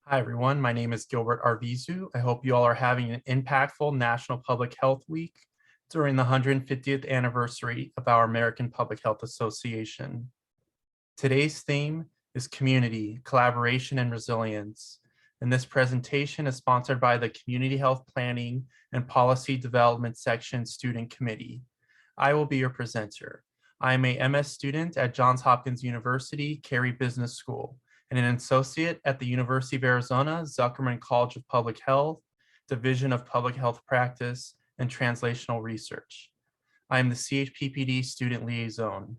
Hi, everyone. My name is Gilbert Arvizu. I hope you all are having an impactful National Public Health Week during the 150th anniversary of our American Public Health Association. Today's theme is community, collaboration, and resilience. And this presentation is sponsored by the Community Health Planning and Policy Development Section Student Committee. I will be your presenter. I am a MS student at Johns Hopkins University, Carey Business School, and an associate at the University of Arizona Zuckerman College of Public Health, Division of Public Health Practice and Translational Research. I am the CHPPD Student Liaison.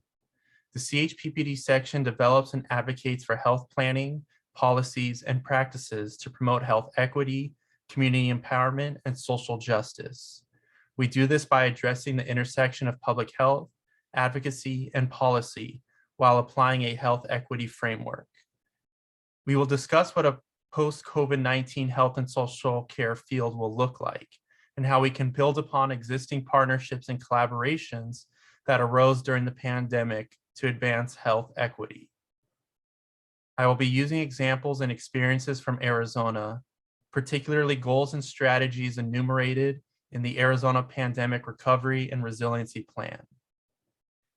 The CHPPD section develops and advocates for health planning, policies, and practices to promote health equity, community empowerment, and social justice. We do this by addressing the intersection of public health, advocacy, and policy while applying a health equity framework. We will discuss what a post-COVID-19 health and social care field will look like and how we can build upon existing partnerships and collaborations that arose during the pandemic to advance health equity. I will be using examples and experiences from Arizona, particularly goals and strategies enumerated in the Arizona Pandemic Recovery and Resiliency Plan.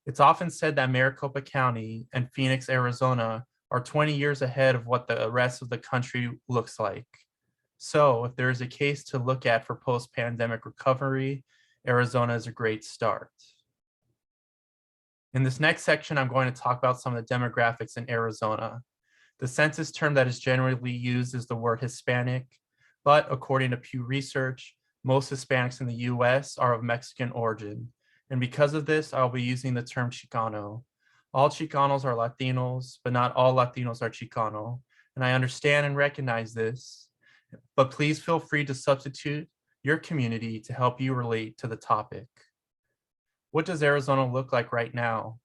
It's often said that Maricopa County and Phoenix, Arizona are 20 years ahead of what the rest of the country looks like. So if there is a case to look at for post-pandemic recovery, Arizona is a great start. In this next section, I'm going to talk about some of the demographics in Arizona. The census term that is generally used is the word Hispanic, but according to Pew Research, most Hispanics in the US are of Mexican origin. And because of this, I'll be using the term Chicano. All Chicanos are Latinos, but not all Latinos are Chicano. And I understand and recognize this, but please feel free to substitute your community to help you relate to the topic. What does Arizona look like right now?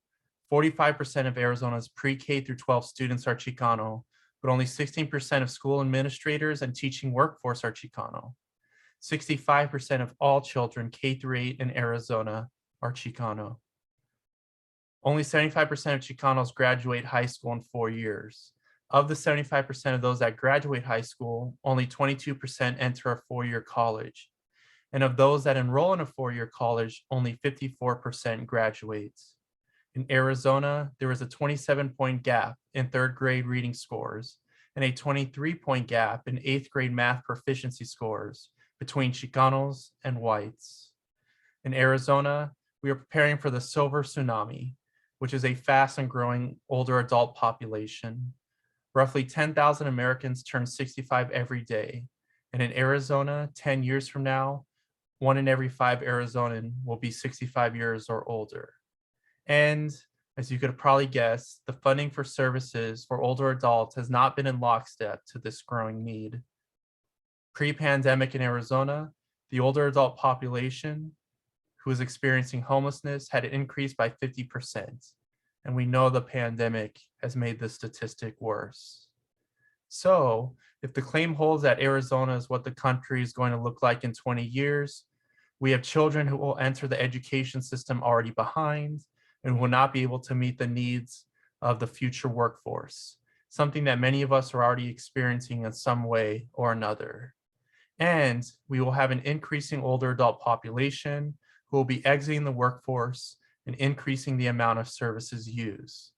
45% of Arizona's pre-K through 12 students are Chicano, but only 16% of school administrators and teaching workforce are Chicano. 65% of all children K through 8 in Arizona are Chicano. Only 75% of Chicanos graduate high school in 4 years. Of the 75% of those that graduate high school, only 22% enter a 4-year college. And of those that enroll in a 4-year college, only 54% graduates. In Arizona, there is a 27-point gap in 3rd grade reading scores and a 23-point gap in 8th grade math proficiency scores between Chicanos and whites. In Arizona, we are preparing for the silver tsunami, which is a fast and growing older adult population. Roughly 10,000 Americans turn 65 every day. And in Arizona, 10 years from now, 1 in every 5 Arizonan will be 65 years or older. And as you could probably guess, the funding for services for older adults has not been in lockstep to this growing need. Pre-pandemic in Arizona, the older adult population who was experiencing homelessness had increased by 50%. And we know the pandemic has made this statistic worse. So if the claim holds that Arizona is what the country is going to look like in 20 years, we have children who will enter the education system already behind and will not be able to meet the needs of the future workforce, something that many of us are already experiencing in some way or another. And we will have an increasing older adult population who will be exiting the workforce and increasing the amount of services used.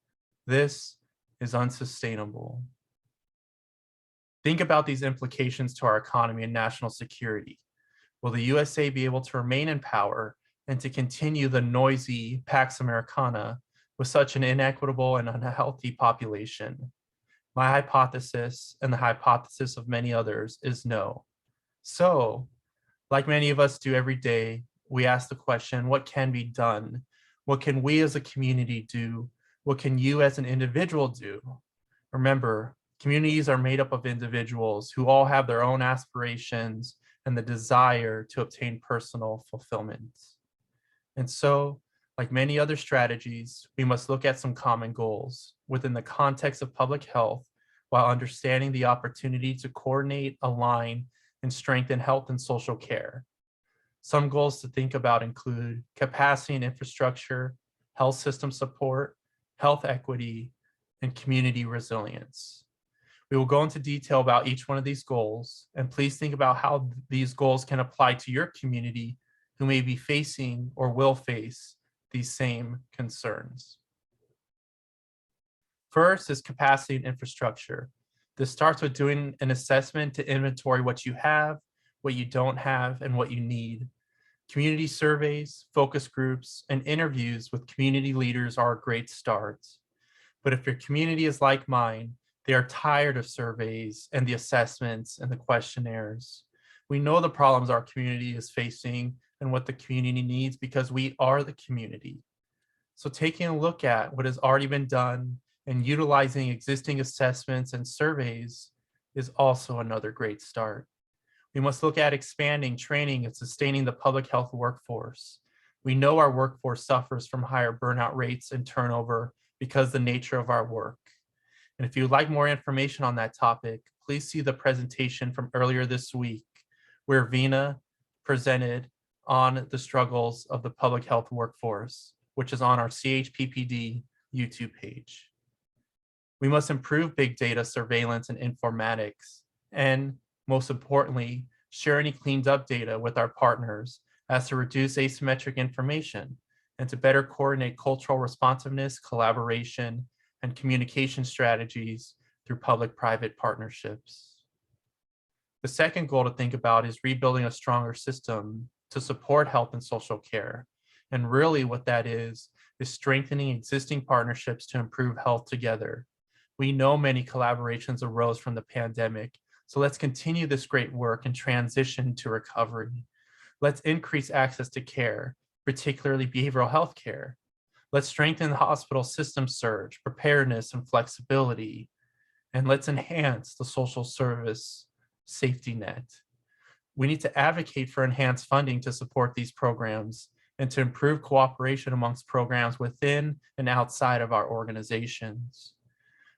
This is unsustainable. Think about these implications to our economy and national security. Will the USA be able to remain in power and to continue the noisy Pax Americana with such an inequitable and unhealthy population? My hypothesis, and the hypothesis of many others, is no. So, like many of us do every day, we ask the question, what can be done? What can we as a community do? What can you as an individual do? Remember, communities are made up of individuals who all have their own aspirations and the desire to obtain personal fulfillment. And so, like many other strategies, we must look at some common goals within the context of public health while understanding the opportunity to coordinate, align, and strengthen health and social care. Some goals to think about include capacity and infrastructure, health system support, health equity, and community resilience. We will go into detail about each one of these goals, and please think about how these goals can apply to your community who may be facing or will face these same concerns. First is capacity and infrastructure. This starts with doing an assessment to inventory what you have, what you don't have, and what you need. Community surveys, focus groups, and interviews with community leaders are a great start. But if your community is like mine, they are tired of surveys and the assessments and the questionnaires. We know the problems our community is facing and what the community needs because we are the community. So taking a look at what has already been done and utilizing existing assessments and surveys is also another great start. We must look at expanding, training, and sustaining the public health workforce. We know our workforce suffers from higher burnout rates and turnover because of the nature of our work. And if you'd like more information on that topic, please see the presentation from earlier this week where Vina presented on the struggles of the public health workforce, which is on our CHPPD YouTube page. We must improve big data surveillance and informatics, and most importantly, share any cleaned up data with our partners as to reduce asymmetric information and to better coordinate cultural responsiveness, collaboration, and communication strategies through public-private partnerships. The second goal to think about is rebuilding a stronger system to support health and social care. And really what that is strengthening existing partnerships to improve health together. We know many collaborations arose from the pandemic, so let's continue this great work and transition to recovery. Let's increase access to care, particularly behavioral health care. Let's strengthen the hospital system surge, preparedness, and flexibility. And let's enhance the social service safety net. We need to advocate for enhanced funding to support these programs and to improve cooperation amongst programs within and outside of our organizations.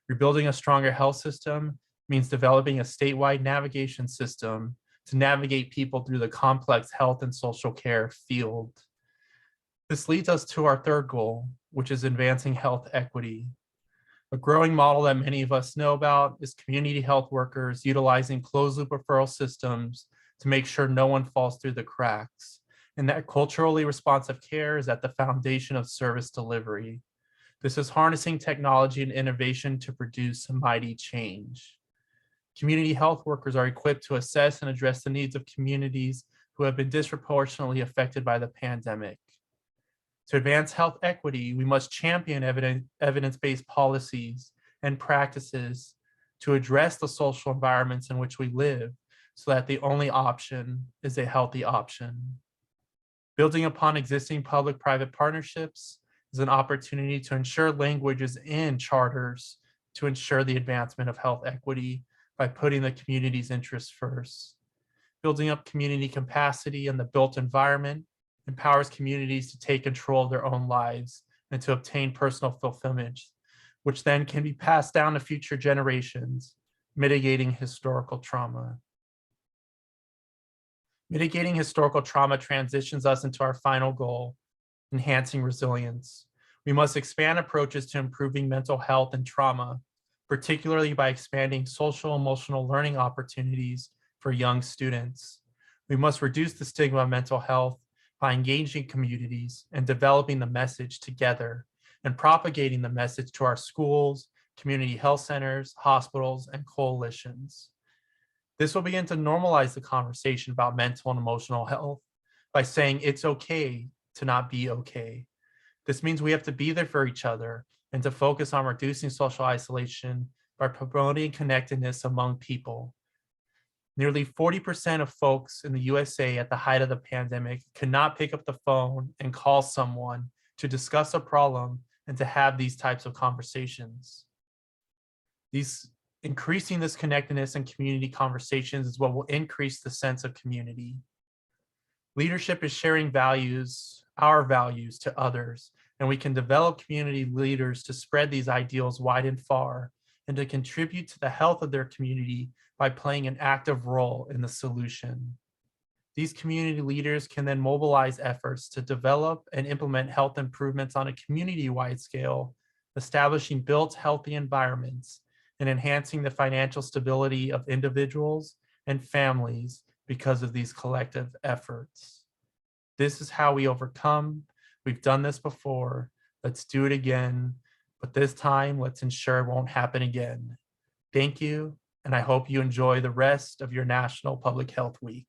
Rebuilding a stronger health system means developing a statewide navigation system to navigate people through the complex health and social care field. This leads us to our third goal, which is advancing health equity. A growing model that many of us know about is community health workers utilizing closed-loop referral systems to make sure no one falls through the cracks, and that culturally responsive care is at the foundation of service delivery. This is harnessing technology and innovation to produce mighty change. Community health workers are equipped to assess and address the needs of communities who have been disproportionately affected by the pandemic. To advance health equity, we must champion evidence-based policies and practices to address the social environments in which we live so that the only option is a healthy option. Building upon existing public-private partnerships is an opportunity to ensure language is in charters to ensure the advancement of health equity by putting the community's interests first. Building up community capacity in the built environment empowers communities to take control of their own lives and to obtain personal fulfillment, which then can be passed down to future generations, mitigating historical trauma. Mitigating historical trauma transitions us into our final goal, enhancing resilience. We must expand approaches to improving mental health and trauma, particularly by expanding social emotional learning opportunities for young students. We must reduce the stigma of mental health by engaging communities and developing the message together and propagating the message to our schools, community health centers, hospitals, and coalitions. This will begin to normalize the conversation about mental and emotional health by saying it's okay to not be okay. This means we have to be there for each other and to focus on reducing social isolation by promoting connectedness among people. Nearly 40% of folks in the USA at the height of the pandemic could not pick up the phone and call someone to discuss a problem and to have these types of conversations. Increasing this connectedness and community conversations is what will increase the sense of community. Leadership is sharing values, our values, to others, and we can develop community leaders to spread these ideals wide and far and to contribute to the health of their community by playing an active role in the solution. These community leaders can then mobilize efforts to develop and implement health improvements on a community-wide scale, establishing built healthy environments and enhancing the financial stability of individuals and families because of these collective efforts. This is how we overcome. We've done this before. Let's do it again. But this time, let's ensure it won't happen again. Thank you, and I hope you enjoy the rest of your National Public Health Week.